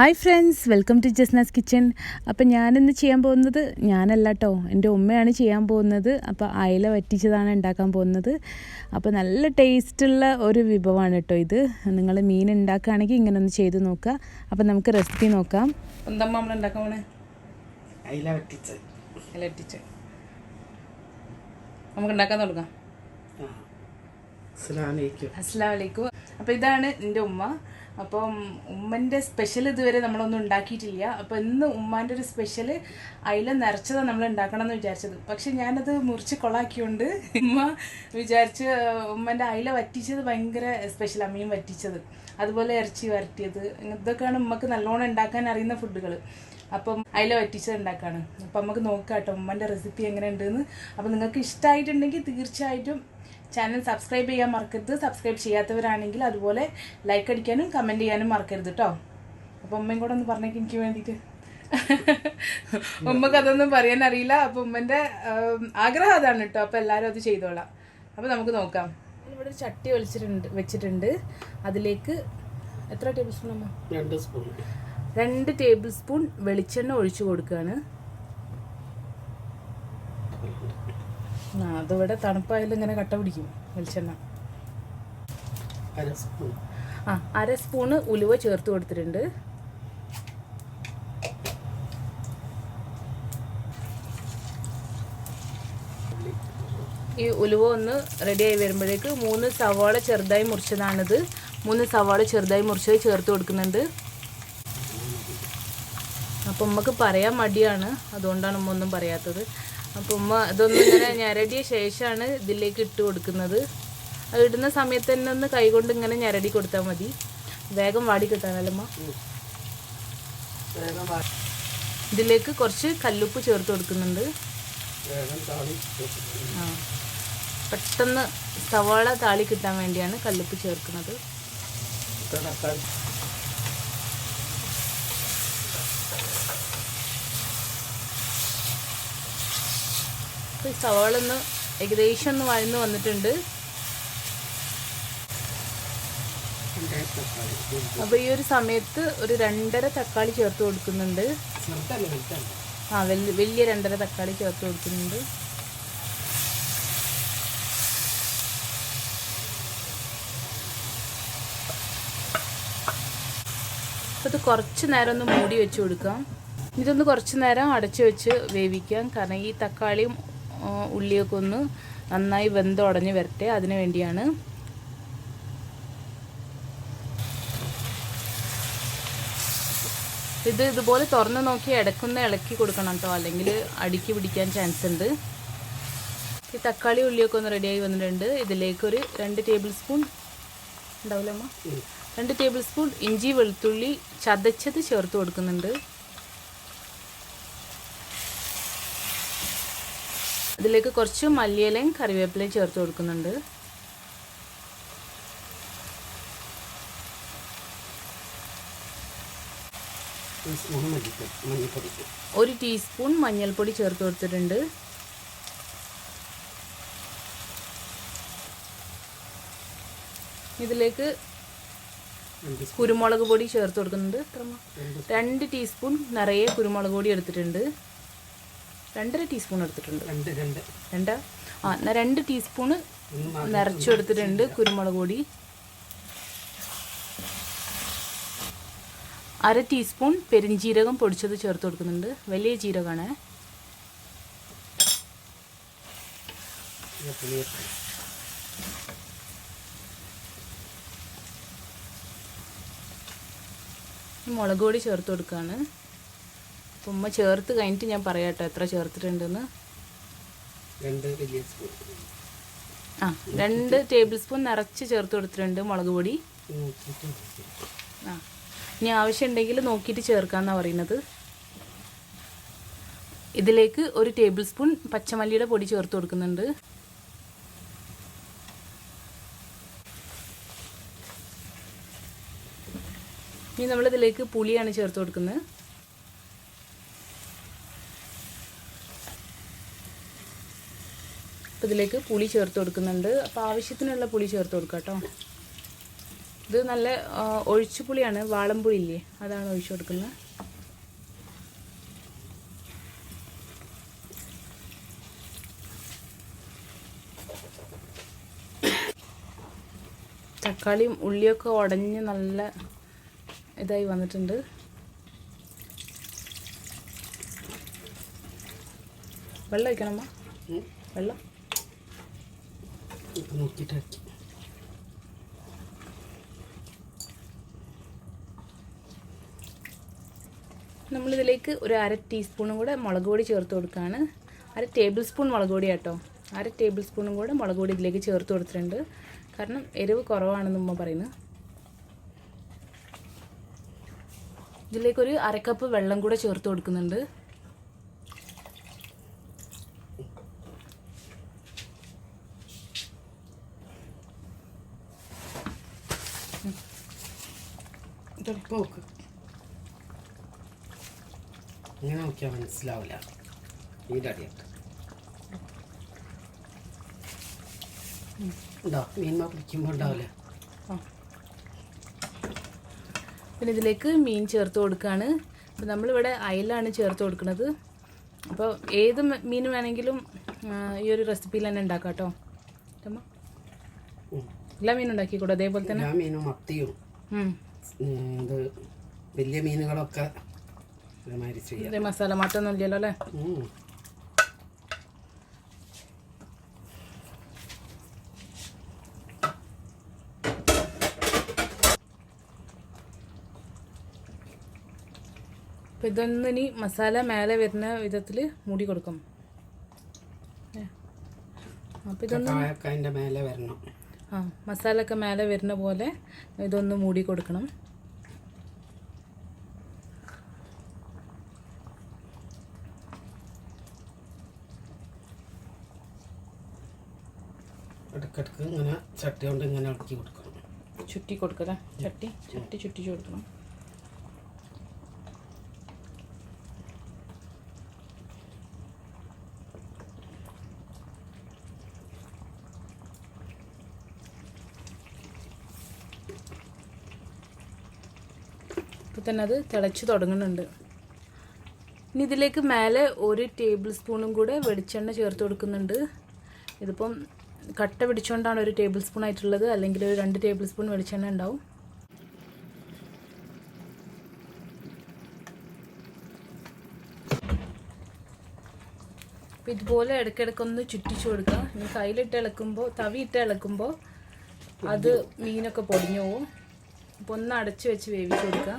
Hi friends, welcome to Jasna's kitchen. അപ്പം ഞാനിന്ന് ചെയ്യാൻ പോകുന്നത് ഞാനല്ല കേട്ടോ, എൻ്റെ ഉമ്മയാണ് ചെയ്യാൻ പോകുന്നത്. അപ്പോൾ അയില വറ്റിച്ചതാണ് ഉണ്ടാക്കാൻ പോകുന്നത്. അപ്പോൾ നല്ല ടേസ്റ്റുള്ള ഒരു വിഭവമാണ് കേട്ടോ ഇത്. നിങ്ങൾ മീൻ ഉണ്ടാക്കുകയാണെങ്കിൽ ഇങ്ങനെ ഒന്ന് ചെയ്ത് നോക്കുക. അപ്പം നമുക്ക് റെസിപ്പി നോക്കാം. എന്തമ്മ നമ്മൾ ഉണ്ടാക്കാൻ പോണേ? അയില വറ്റിച്ച്. നമുക്ക് ഉണ്ടാക്കാൻ തുടങ്ങാം. അസ്സലാമു അലൈക്കും. അപ്പോൾ ഇതാണ് എൻ്റെ ഉമ്മ. അപ്പം ഉമ്മൻ്റെ സ്പെഷ്യൽ ഇതുവരെ നമ്മളൊന്നും ഉണ്ടാക്കിയിട്ടില്ല. അപ്പോൾ ഇന്ന് ഉമ്മാൻ്റെ ഒരു സ്പെഷ്യൽ അയില നിറച്ചതാണ് നമ്മൾ ഉണ്ടാക്കണം എന്ന് വിചാരിച്ചത്. പക്ഷെ ഞാനത് മുറിച്ച് കൊളാക്കിയോണ്ട് ഉമ്മ വിചാരിച്ച് ഉമ്മൻ്റെ അയില വറ്റിച്ചത് ഭയങ്കര സ്പെഷ്യലാണ്. മീൻ വറ്റിച്ചത്, അതുപോലെ ഇറച്ചി വരട്ടിയത്, ഇതൊക്കെയാണ് ഉമ്മക്ക് നല്ലോണം ഉണ്ടാക്കാൻ അറിയുന്ന ഫുഡുകൾ. അപ്പം അയില വറ്റിച്ചത് ഉണ്ടാക്കുകയാണ്. അപ്പം നമുക്ക് നോക്കാം കേട്ടോ ഉമ്മൻ്റെ റെസിപ്പി എങ്ങനെ ഉണ്ടെന്ന്. അപ്പം നിങ്ങൾക്ക് ഇഷ്ടമായിട്ടുണ്ടെങ്കിൽ തീർച്ചയായിട്ടും ചാനൽ സബ്സ്ക്രൈബ് ചെയ്യാൻ മറക്കരുത്. സബ്സ്ക്രൈബ് ചെയ്യാത്തവരാണെങ്കിൽ അതുപോലെ ലൈക്ക് അടിക്കാനും കമൻറ്റ് ചെയ്യാനും മറക്കരുത് കേട്ടോ. അപ്പോൾ ഉമ്മയും കൂടെ ഒന്ന് പറഞ്ഞേക്ക് എനിക്ക് വേണ്ടിയിട്ട്. ഉമ്മക്ക് അതൊന്നും പറയാൻ അറിയില്ല. അപ്പോൾ ഉമ്മൻ്റെ ആഗ്രഹം അതാണ് കേട്ടോ. അപ്പോൾ എല്ലാവരും അത് ചെയ്തോളാം. അപ്പോൾ നമുക്ക് നോക്കാം. ഇവിടെ ഒരു ചട്ടി വെച്ചിട്ടുണ്ട്. അതിലേക്ക് എത്ര ടേബിൾ സ്പൂൺ അമ്മ? 2 ടേബിൾ സ്പൂൺ വെളിച്ചെണ്ണ ഒഴിച്ചു കൊടുക്കുകയാണ്. അതിവിടെ തണുപ്പായാലും ഇങ്ങനെ കട്ട പിടിക്കും വെളിച്ചെണ്ണ. 1/2 സ്പൂണ് ഉലുവ ചേർത്ത് കൊടുത്തിട്ടുണ്ട്. ഈ ഉലുവ ഒന്ന് റെഡിയായി വരുമ്പോഴേക്ക് 3 സവാള ചെറുതായി മുറിച്ചതാണിത്. 3 സവാള ചെറുതായി മുറിച്ചത് ചേർത്ത് കൊടുക്കുന്നുണ്ട്. അപ്പം ഉമ്മക്ക് പറയാൻ മടിയാണ്, അതുകൊണ്ടാണ് ഉമ്മ ഒന്നും പറയാത്തത്. അപ്പം ഉമ്മ ഇതൊന്നും ഇങ്ങനെ ഞരടിയ ശേഷമാണ് ഇതിലേക്ക് ഇട്ട് കൊടുക്കുന്നത്. അത് ഇടുന്ന സമയത്ത് തന്നെ ഒന്ന് കൈകൊണ്ട് ഇങ്ങനെ ഞരടി കൊടുത്താൽ മതി, വേഗം വാടി കിട്ടാനല്ലമ്മ. ഇതിലേക്ക് കുറച്ച് കല്ലുപ്പ് ചേർത്ത് കൊടുക്കുന്നുണ്ട്. പെട്ടെന്ന് സവാള താളി കിട്ടാൻ വേണ്ടിയാണ് കല്ലുപ്പ് ചേർക്കുന്നത്. സവാള ഒന്ന് ഏകദേശം ഒന്ന് വഴന്ന് വന്നിട്ടുണ്ട്. അപ്പോൾ ഈ ഒരു സമയത്ത് ഒരു 2.5 തക്കാളി ചേർത്ത് കൊടുക്കുന്നുണ്ട്. വലിയ 2.5 തക്കാളി ചേർത്ത് കൊടുക്കുന്നുണ്ട്. അപ്പോൾ ഇത് കുറച്ച് നേരം ഒന്ന് മൂടി വെച്ച് കൊടുക്കാം. ഇതൊന്ന് കുറച്ച് നേരം അടച്ചു വെച്ച് വേവിക്കാം. കാരണം ഈ തക്കാളിയും ഉള്ളിയൊക്കെ ഒന്ന് നന്നായി വെന്തുടഞ്ഞ് വരട്ടെ, അതിനു വേണ്ടിയാണ്. ഇതുപോലെ തുറന്ന് നോക്കി ഇടയ്ക്കൊന്ന് ഇളക്കി കൊടുക്കണം കേട്ടോ, അല്ലെങ്കിൽ അടിക്ക് പിടിക്കാൻ ചാൻസ് ഉണ്ട്. ഈ തക്കാളി ഉള്ളിയൊക്കെ ഒന്ന് റെഡിയായി വന്നിട്ടുണ്ട്. ഇതിലേക്കൊരു 2 ടേബിൾ സ്പൂൺ ഉണ്ടാവില്ലമ്മ 2 ടേബിൾ സ്പൂൺ ഇഞ്ചി വെളുത്തുള്ളി ചതച്ചത് ചേർത്ത് കൊടുക്കുന്നുണ്ട്. ഇതിലേക്ക് കുറച്ച് മല്ലിയിലയും കറിവേപ്പിലയും ചേർത്ത് കൊടുക്കുന്നുണ്ട്. ഒരു ടീസ്പൂൺ മഞ്ഞൾപ്പൊടി ചേർത്ത് കൊടുത്തിട്ടുണ്ട്. ഇതിലേക്ക് കുരുമുളക് പൊടി ചേർത്ത് കൊടുക്കുന്നുണ്ട്. 2 ടീസ്പൂൺ നിറയെ കുരുമുളക് പൊടി എടുത്തിട്ടുണ്ട്. 2.5 ടീസ്പൂൺ എടുത്തിട്ടുണ്ട്. 2 ടീസ്പൂണ് നിറച്ചു എടുത്തിട്ടുണ്ട് കുരുമുളക് പൊടി. 1/2 ടീസ്പൂൺ പെരിഞ്ജീരകം പൊടിച്ചത് ചേർത്ത് കൊടുക്കുന്നുണ്ട്. വലിയ ജീരകമാണ്. മുളക് പൊടി ചേർത്ത് കൊടുക്കുകയാണ്. അപ്പം ഉമ്മ ചേർത്ത് കഴിഞ്ഞിട്ട് ഞാൻ പറയാം കേട്ടോ എത്ര ചേർത്തിട്ടുണ്ടെന്ന്. 2 ടേബിൾ സ്പൂൺ നിറച്ച് ചേർത്ത് കൊടുത്തിട്ടുണ്ട് മുളക് പൊടി. ഇനി ആവശ്യമുണ്ടെങ്കിൽ നോക്കിയിട്ട് ചേർക്കാമെന്നാണ് പറയുന്നത്. ഇതിലേക്ക് 1 ടേബിൾ സ്പൂൺ പച്ചമല്ലിയുടെ പൊടി ചേർത്ത് കൊടുക്കുന്നുണ്ട്. ഇനി നമ്മളിതിലേക്ക് പുളിയാണ് ചേർത്ത് കൊടുക്കുന്നത്. അപ്പോൾ ഇതിലേക്ക് പുളി ചേർത്ത് കൊടുക്കുന്നുണ്ട്. അപ്പോൾ ആവശ്യത്തിനുള്ള പുളി ചേർത്ത് കൊടുക്കാം കേട്ടോ. ഇത് നല്ല ഒഴിച്ചുപുളിയാണ്, വാളംപുളി ഇല്ലേ, അതാണ് ഒഴിച്ചു കൊടുക്കുന്നത്. തക്കാളിയും ഉള്ളിയൊക്കെ ഉടഞ്ഞ് നല്ല ഇതായി വന്നിട്ടുണ്ട്. വെള്ളം ഒഴിക്കണമ്മ, വെള്ളം നമ്മളിതിലേക്ക് ഒരു 1/2 ടീസ്പൂണും കൂടെ മുളക് പൊടി ചേർത്ത് കൊടുക്കുകയാണ്. 1/2 ടേബിൾ സ്പൂൺ മുളക് പൊടി കേട്ടോ. 1/2 ടേബിൾ സ്പൂണും കൂടെ മുളക് പൊടി ഇതിലേക്ക് ചേർത്ത് കൊടുത്തിട്ടുണ്ട്. കാരണം എരിവ് കുറവാണെന്ന് ഉമ്മ പറയുന്നത്. ഇതിലേക്കൊരു 1/2 കപ്പ് വെള്ളം കൂടെ ചേർത്ത് കൊടുക്കുന്നുണ്ട്. ഇങ്ങനെ നോക്കിയാൽ മനസ്സിലാവില്ല. ഉണ്ടോ മീൻമ പിടിക്കുമ്പോൾ ഉണ്ടാവില്ല. പിന്നെ ഇതിലേക്ക് മീൻ ചേർത്ത് കൊടുക്കുകയാണ്. അപ്പോൾ നമ്മളിവിടെ അയിലാണ് ചേർത്ത് കൊടുക്കുന്നത്. അപ്പോൾ ഏത് മീൻ വേണമെങ്കിലും ഈ ഒരു റെസിപ്പിയിൽ തന്നെ ഉണ്ടാക്കാം കേട്ടോ. എല്ലാ മീനും ഉണ്ടാക്കിക്കൂടെ അതേപോലെ തന്നെ? എല്ലാ മീനും മത്തിയും ഇത് വലിയ മീനുകളൊക്കെ മസാല മാറ്റമൊന്നും ഇല്ലല്ലോ അല്ലേ? അപ്പം ഇതൊന്നും ഇനി മസാല മേലെ വരുന്ന വിധത്തിൽ മൂടി കൊടുക്കും. അപ്പം ഇതൊന്നും മേലെ വരണം. മസാല ഒക്കെ മേലെ വരുന്ന പോലെ ഇതൊന്ന് മൂടി കൊടുക്കണം. ഇടയ്ക്കിടയ്ക്ക് ഇങ്ങനെ ചട്ടി കൊണ്ട് ഇങ്ങനെ ഇളക്കി കൊടുക്കണം. ചുറ്റി കൊടുക്കല്ലേ? ചട്ടി ചുറ്റിച്ച് കൊടുക്കണം. ഇപ്പോൾ തന്നെ അത് തിളച്ച് തുടങ്ങുന്നുണ്ട്. ഇനി ഇതിലേക്ക് മേലെ 1 ടേബിൾ സ്പൂണും കൂടെ വെളിച്ചെണ്ണ ചേർത്ത് കൊടുക്കുന്നുണ്ട്. ഇതിപ്പം കട്ട പിടിച്ചുകൊണ്ടാണ് 1 ടേബിൾ സ്പൂൺ ആയിട്ടുള്ളത്, അല്ലെങ്കിൽ ഒരു 2 ടേബിൾ സ്പൂൺ വെളിച്ചെണ്ണ ഉണ്ടാവും. അപ്പോൾ ഇതുപോലെ ഇടയ്ക്കിടയ്ക്കൊന്ന് ചുറ്റിച്ചു കൊടുക്കുക. ഇനി കയ്യിലിട്ട് ഇളക്കുമ്പോൾ, തവിയിട്ട് ഇളക്കുമ്പോൾ അത് മീനൊക്കെ പൊടിഞ്ഞു പോവും. അപ്പോൾ ഒന്ന് അടച്ചു വെച്ച് വേവിച്ച് കൊടുക്കുക.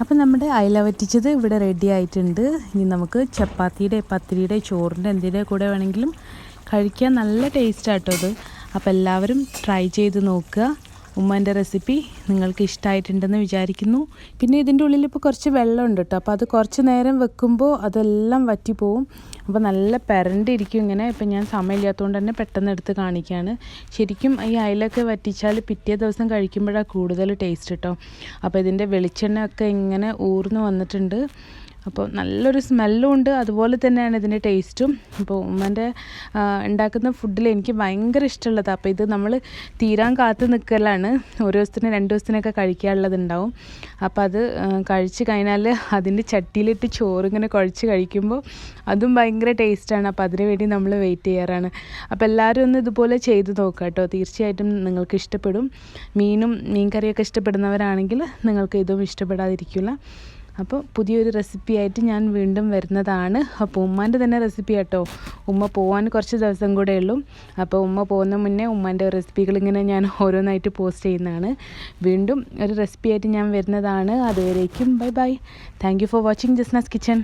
അപ്പോൾ നമ്മുടെ അയില വറ്റിച്ചത് ഇവിടെ റെഡി ആയിട്ടുണ്ട്. ഇനി നമുക്ക് ചപ്പാത്തിയുടെ, പത്തിരിയുടെ, ചോറിൻ്റെ എന്തിൻ്റെ കൂടെ വേണമെങ്കിലും കഴിക്കാൻ നല്ല ടേസ്റ്റാട്ടോ ഇത്. അപ്പോൾ എല്ലാവരും ട്രൈ ചെയ്ത് നോക്കുക. ഉമ്മേൻ്റെ റെസിപ്പി നിങ്ങൾക്ക് ഇഷ്ടമായിട്ടുണ്ടെന്ന് വിചാരിക്കുന്നു. പിന്നെ ഇതിൻ്റെ ഉള്ളിൽ ഇപ്പോൾ കുറച്ച് വെള്ളമുണ്ട് കേട്ടോ. അപ്പോൾ അത് കുറച്ച് നേരം വെക്കുമ്പോൾ അതെല്ലാം വറ്റിപ്പോവും. അപ്പോൾ നല്ല പെരണ്ടിരിക്കും ഇങ്ങനെ. ഇപ്പം ഞാൻ സമയമില്ലാത്തതുകൊണ്ട് തന്നെ പെട്ടെന്ന് എടുത്ത് കാണിക്കുകയാണ്. ശരിക്കും ഈ അയിലൊക്കെ വറ്റിച്ചാൽ പിറ്റേ ദിവസം കഴിക്കുമ്പോഴാണ് കൂടുതൽ ടേസ്റ്റ് കേട്ടോ. അപ്പോൾ ഇതിൻ്റെ വെളിച്ചെണ്ണ ഒക്കെ ഇങ്ങനെ ഊർന്ന് വന്നിട്ടുണ്ട്. അപ്പോൾ നല്ലൊരു സ്മെല്ലും ഉണ്ട്, അതുപോലെ തന്നെയാണ് ഇതിൻ്റെ ടേസ്റ്റും. അപ്പോൾ ഉമ്മൻ്റെ ഉണ്ടാക്കുന്ന ഫുഡിൽ എനിക്ക് ഭയങ്കര ഇഷ്ടമുള്ളത്. അപ്പോൾ ഇത് നമ്മൾ തീരാൻ കാത്ത് നിൽക്കലാണ്. ഒരു ദിവസത്തിന് 2 ദിവസത്തിനൊക്കെ കഴിക്കാനുള്ളതുണ്ടാവും. അപ്പോൾ അത് കഴിച്ച് കഴിഞ്ഞാൽ അതിൻ്റെ ചട്ടിയിലിട്ട് ചോറിങ്ങനെ കുഴച്ച് കഴിക്കുമ്പോൾ അതും ഭയങ്കര ടേസ്റ്റാണ്. അപ്പോൾ അതിനു വേണ്ടി നമ്മൾ വെയിറ്റ് ചെയ്യാറാണ്. അപ്പോൾ എല്ലാവരും ഒന്ന് ഇതുപോലെ ചെയ്ത് നോക്കാം കേട്ടോ. തീർച്ചയായിട്ടും നിങ്ങൾക്ക് ഇഷ്ടപ്പെടും. മീൻ കറിയൊക്കെ ഇഷ്ടപ്പെടുന്നവരാണെങ്കിൽ നിങ്ങൾക്ക് ഇതും ഇഷ്ടപ്പെടാതിരിക്കില്ല. അപ്പോൾ പുതിയൊരു റെസിപ്പി ആയിട്ട് ഞാൻ വീണ്ടും വരുന്നതാണ്. അപ്പോൾ ഉമ്മാൻ്റെ തന്നെ റെസിപ്പി കേട്ടോ. ഉമ്മ പോകാൻ കുറച്ച് ദിവസം കൂടെ ഉള്ളൂ. അപ്പോൾ ഉമ്മ പോകുന്ന മുന്നേ ഉമ്മാൻ്റെ റെസിപ്പികൾ ഇങ്ങനെ ഞാൻ ഓരോന്നായിട്ട് പോസ്റ്റ് ചെയ്യുന്നതാണ്. വീണ്ടും ഒരു റെസിപ്പി ആയിട്ട് ഞാൻ വരുന്നതാണ്. അതുവരേക്കും bye bye. Thank you for watching Jasna's kitchen.